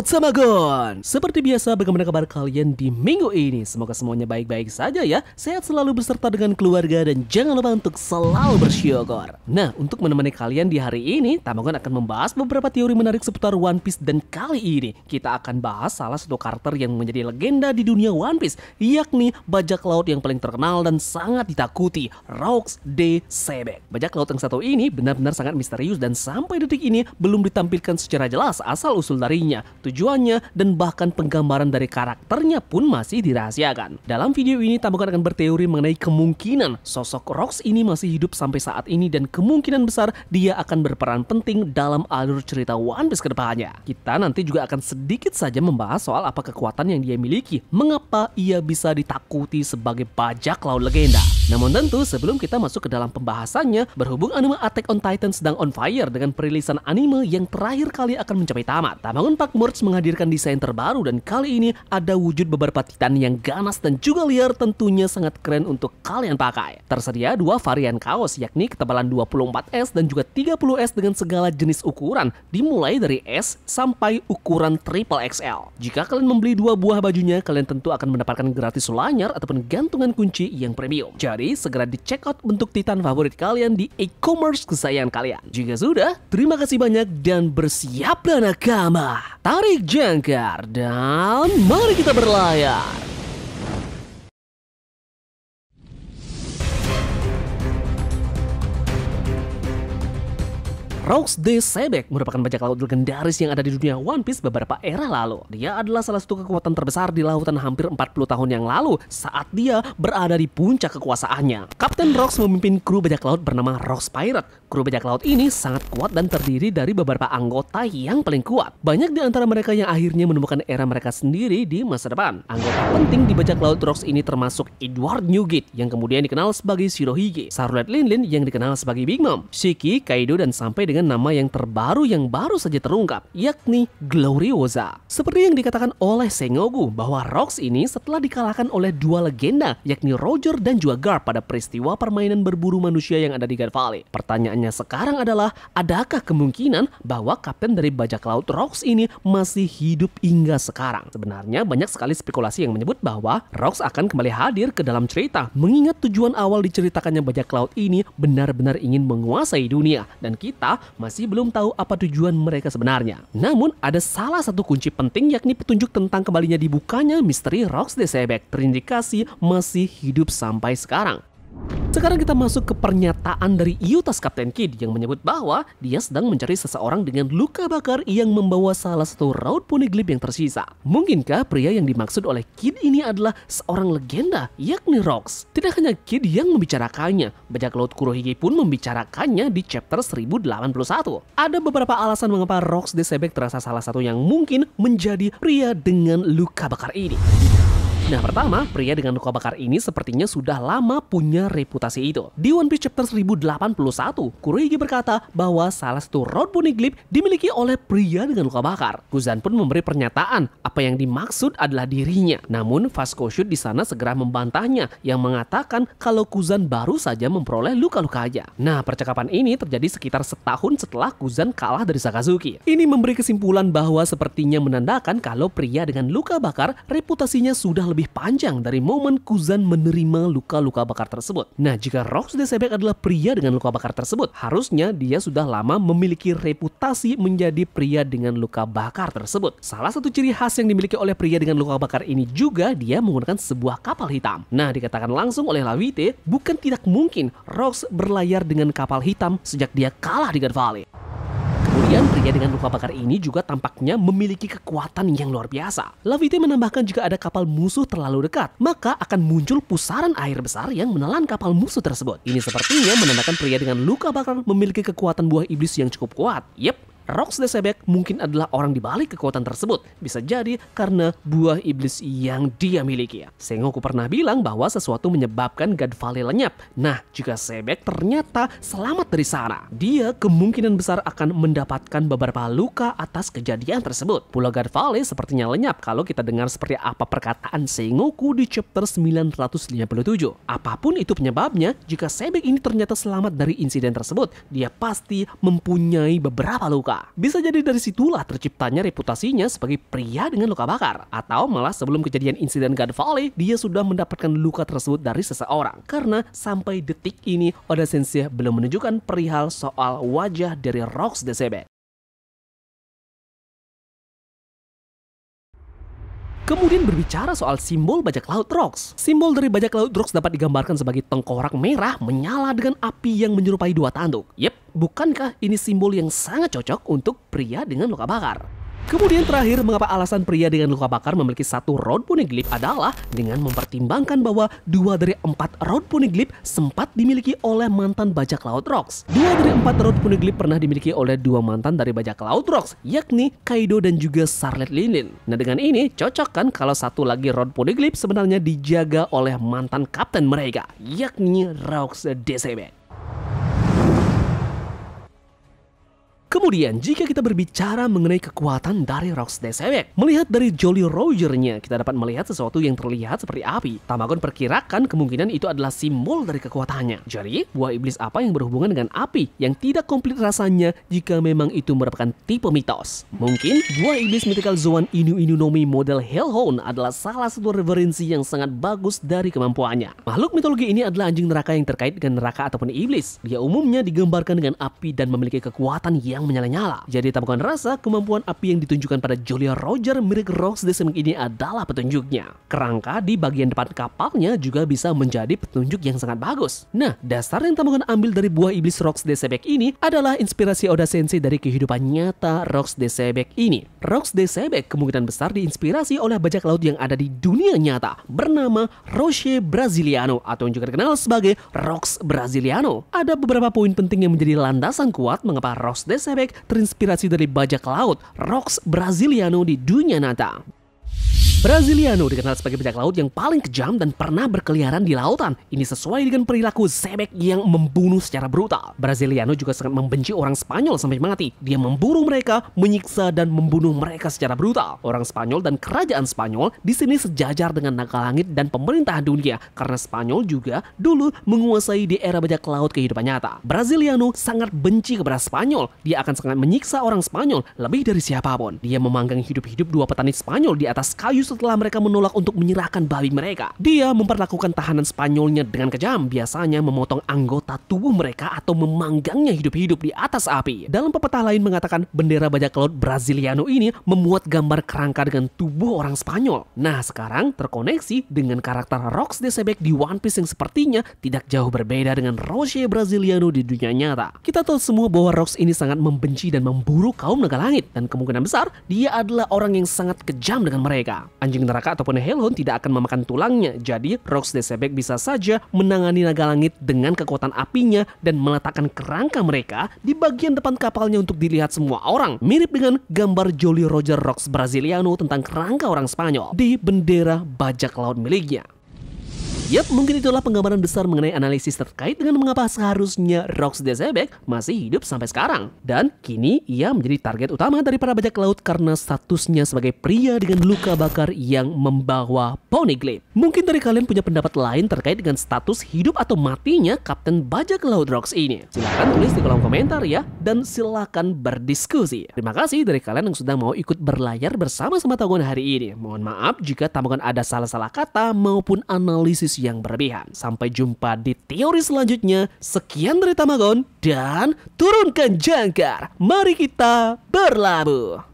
Laut sama Gon. Seperti biasa, bagaimana kabar kalian di minggu ini? Semoga semuanya baik-baik saja ya. Sehat selalu beserta dengan keluarga dan jangan lupa untuk selalu bersyukur. Nah, untuk menemani kalian di hari ini, Tamagon akan membahas beberapa teori menarik seputar One Piece. Dan kali ini kita akan bahas salah satu karakter yang menjadi legenda di dunia One Piece, yakni bajak laut yang paling terkenal dan sangat ditakuti, Rox D. Sebek. Bajak laut yang satu ini benar-benar sangat misterius dan sampai detik ini belum ditampilkan secara jelas asal-usul darinya, tujuannya, dan bahkan penggambaran dari karakternya pun masih dirahasiakan. Dalam video ini, Tamagon akan berteori mengenai kemungkinan sosok Rox ini masih hidup sampai saat ini dan kemungkinan besar dia akan berperan penting dalam alur cerita One Piece ke depannya. Kita nanti juga akan sedikit saja membahas soal apa kekuatan yang dia miliki, mengapa ia bisa ditakuti sebagai bajak laut legenda. Namun tentu sebelum kita masuk ke dalam pembahasannya, berhubung anime Attack on Titan sedang on fire dengan perilisan anime yang terakhir kali akan mencapai tamat, Tamagon Pak Merch menghadirkan desain terbaru dan kali ini ada wujud beberapa titan yang ganas dan juga liar, tentunya sangat keren untuk kalian pakai. Tersedia dua varian kaos, yakni ketebalan 24S dan juga 30S dengan segala jenis ukuran, dimulai dari S sampai ukuran triple XL. Jika kalian membeli dua buah bajunya, kalian tentu akan mendapatkan gratis lanyar ataupun gantungan kunci yang premium. Jadi segera di check out bentuk titan favorit kalian di e-commerce kesayangan kalian. Jika sudah, terima kasih banyak dan bersiaplah nakama. Tarik jangkar dan mari kita berlayar. Rox D. Sebek merupakan bajak laut legendaris yang ada di dunia One Piece beberapa era lalu. Dia adalah salah satu kekuatan terbesar di lautan hampir 40 tahun yang lalu saat dia berada di puncak kekuasaannya. Kapten Rox memimpin kru bajak laut bernama Rox Pirate. Kru bajak laut ini sangat kuat dan terdiri dari beberapa anggota yang paling kuat. Banyak di antara mereka yang akhirnya menemukan era mereka sendiri di masa depan. Anggota penting di bajak laut Rox ini termasuk Edward Newgate yang kemudian dikenal sebagai Shirohige, Sarlet Linlin yang dikenal sebagai Big Mom, Shiki, Kaido, dan sampai dengan nama yang terbaru yang baru saja terungkap, yakni Gloriosa. Seperti yang dikatakan oleh Sengoku bahwa Rox ini setelah dikalahkan oleh dua legenda, yakni Roger dan juga Garp pada peristiwa permainan berburu manusia yang ada di God Valley. Pertanyaannya sekarang adalah, adakah kemungkinan bahwa kapten dari bajak laut Rox ini masih hidup hingga sekarang? Sebenarnya banyak sekali spekulasi yang menyebut bahwa Rox akan kembali hadir ke dalam cerita, mengingat tujuan awal diceritakannya bajak laut ini benar-benar ingin menguasai dunia, dan kita masih belum tahu apa tujuan mereka sebenarnya. Namun ada salah satu kunci penting, yakni petunjuk tentang kembalinya dibukanya misteri Rox D. Sebek terindikasi masih hidup sampai sekarang. Sekarang kita masuk ke pernyataan dari Yutas Kapten Kid yang menyebut bahwa dia sedang mencari seseorang dengan luka bakar yang membawa salah satu raut poneglyph yang tersisa. Mungkinkah pria yang dimaksud oleh Kid ini adalah seorang legenda, yakni Rox? Tidak hanya Kid yang membicarakannya, bajak laut Kurohige pun membicarakannya di chapter 1081. Ada beberapa alasan mengapa Rox D. Sebek terasa salah satu yang mungkin menjadi pria dengan luka bakar ini. Nah, pertama, pria dengan luka bakar ini sepertinya sudah lama punya reputasi itu. Di One Piece chapter 1081, Kurohige berkata bahwa salah satu raut poneglyph dimiliki oleh pria dengan luka bakar. Kuzan pun memberi pernyataan apa yang dimaksud adalah dirinya. Namun, Vasco Shoot di sana segera membantahnya yang mengatakan kalau Kuzan baru saja memperoleh luka-lukanya. Nah, percakapan ini terjadi sekitar setahun setelah Kuzan kalah dari Sakazuki. Ini memberi kesimpulan bahwa sepertinya menandakan kalau pria dengan luka bakar reputasinya sudah lebih panjang dari momen Kuzan menerima luka-luka bakar tersebut. Nah, jika Rox D. Sebek adalah pria dengan luka bakar tersebut, harusnya dia sudah lama memiliki reputasi menjadi pria dengan luka bakar tersebut. Salah satu ciri khas yang dimiliki oleh pria dengan luka bakar ini juga dia menggunakan sebuah kapal hitam. Nah, dikatakan langsung oleh Lawite, bukan tidak mungkin Rox berlayar dengan kapal hitam sejak dia kalah di God Valley. Kemudian pria dengan luka bakar ini juga tampaknya memiliki kekuatan yang luar biasa. Lawite menambahkan jika ada kapal musuh terlalu dekat, maka akan muncul pusaran air besar yang menelan kapal musuh tersebut. Ini sepertinya menandakan pria dengan luka bakar memiliki kekuatan buah iblis yang cukup kuat. Rox D. Sebek mungkin adalah orang di balik kekuatan tersebut. Bisa jadi karena buah iblis yang dia miliki. Sengoku pernah bilang bahwa sesuatu menyebabkan God Valley lenyap. Nah, jika Sebek ternyata selamat dari sana, dia kemungkinan besar akan mendapatkan beberapa luka atas kejadian tersebut. Pulau God Valley sepertinya lenyap kalau kita dengar seperti apa perkataan Sengoku di chapter 957. Apapun itu penyebabnya, jika Sebek ini ternyata selamat dari insiden tersebut, dia pasti mempunyai beberapa luka. luka. Bisa jadi dari situlah terciptanya reputasinya sebagai pria dengan luka bakar. Atau malah sebelum kejadian insiden God Valley, dia sudah mendapatkan luka tersebut dari seseorang. Karena sampai detik ini, Oda Sensei belum menunjukkan perihal soal wajah dari Rocks the Sebek. Kemudian berbicara soal simbol bajak laut Rocks. Simbol dari bajak laut Rocks dapat digambarkan sebagai tengkorak merah menyala dengan api yang menyerupai dua tanduk. Yep, bukankah ini simbol yang sangat cocok untuk pria dengan luka bakar? Kemudian terakhir, mengapa alasan pria dengan luka bakar memiliki satu Road Poneglyph adalah dengan mempertimbangkan bahwa 2 dari 4 Road Poneglyph sempat dimiliki oleh mantan bajak laut Rocks. 2 dari 4 Road Poneglyph pernah dimiliki oleh 2 mantan dari bajak laut Rocks, yakni Kaido dan juga Scarlet Linen. Nah, dengan ini cocok kan kalau satu lagi Road Poneglyph sebenarnya dijaga oleh mantan kapten mereka, yakni Rocks the Sebek. Kemudian, jika kita berbicara mengenai kekuatan dari Rocks the Sebek, melihat dari Jolly Roger-nya, kita dapat melihat sesuatu yang terlihat seperti api. Tamagon perkirakan kemungkinan itu adalah simbol dari kekuatannya. Jadi, buah iblis apa yang berhubungan dengan api yang tidak komplit rasanya jika memang itu merupakan tipe mitos? Mungkin, buah iblis mythical Zoan Inu Inu no Mi model Hellhound adalah salah satu referensi yang sangat bagus dari kemampuannya. Makhluk mitologi ini adalah anjing neraka yang terkait dengan neraka ataupun iblis. Dia umumnya digambarkan dengan api dan memiliki kekuatan yang menyala-nyala. Jadi Tamagon rasa kemampuan api yang ditunjukkan pada Jolly Roger milik Rocks the Sebek ini adalah petunjuknya. Kerangka di bagian depan kapalnya juga bisa menjadi petunjuk yang sangat bagus. Nah, dasar yang Tamagon ambil dari buah iblis Rocks the Sebek ini adalah inspirasi Oda Sensei dari kehidupan nyata Rocks the Sebek ini. Rocks the Sebek kemungkinan besar diinspirasi oleh bajak laut yang ada di dunia nyata bernama Roche Brasiliano atau yang juga dikenal sebagai Rocks Brasiliano. Ada beberapa poin penting yang menjadi landasan kuat mengapa Rocks the Sebek terinspirasi dari bajak laut Rocks Brasiliano di dunia nyata. Brasiliano dikenal sebagai bajak laut yang paling kejam dan pernah berkeliaran di lautan. Ini sesuai dengan perilaku Sebek yang membunuh secara brutal. Brasiliano juga sangat membenci orang Spanyol sampai mati. Dia memburu mereka, menyiksa dan membunuh mereka secara brutal. Orang Spanyol dan kerajaan Spanyol di sini sejajar dengan naga langit dan pemerintahan dunia karena Spanyol juga dulu menguasai di era bajak laut kehidupan nyata. Brasiliano sangat benci kepada Spanyol. Dia akan sangat menyiksa orang Spanyol lebih dari siapapun. Dia memanggang hidup-hidup 2 petani Spanyol di atas kayu setelah mereka menolak untuk menyerahkan babi mereka. Dia memperlakukan tahanan Spanyolnya dengan kejam, biasanya memotong anggota tubuh mereka atau memanggangnya hidup-hidup di atas api. Dalam pepatah lain mengatakan bendera bajak laut Brasiliano ini memuat gambar kerangka dengan tubuh orang Spanyol. Nah, sekarang terkoneksi dengan karakter Rocks the Sebek di One Piece yang sepertinya tidak jauh berbeda dengan Roche Brasiliano di dunia nyata. Kita tahu semua bahwa Rocks ini sangat membenci dan memburu kaum naga langit dan kemungkinan besar dia adalah orang yang sangat kejam dengan mereka. Anjing neraka ataupun Hellhound tidak akan memakan tulangnya, jadi Rocks the Sebek bisa saja menangani naga langit dengan kekuatan apinya dan meletakkan kerangka mereka di bagian depan kapalnya untuk dilihat semua orang. Mirip dengan gambar Jolly Roger Rocks Brasiliano tentang kerangka orang Spanyol di bendera bajak laut miliknya. Yap, mungkin itulah penggambaran besar mengenai analisis terkait dengan mengapa seharusnya Rocks the Sebek masih hidup sampai sekarang. Dan kini ia menjadi target utama dari para bajak laut karena statusnya sebagai pria dengan luka bakar yang membawa poneglyph. Mungkin dari kalian punya pendapat lain terkait dengan status hidup atau matinya Kapten Bajak Laut Rocks ini. Silahkan tulis di kolom komentar ya, dan silahkan berdiskusi. Terima kasih dari kalian yang sudah mau ikut berlayar bersama-sama Tamagon hari ini. Mohon maaf jika Tamagon ada salah-salah kata maupun analisis yang berlebihan. Sampai jumpa di teori selanjutnya. Sekian dari Tamagon dan turunkan jangkar. Mari kita berlabuh.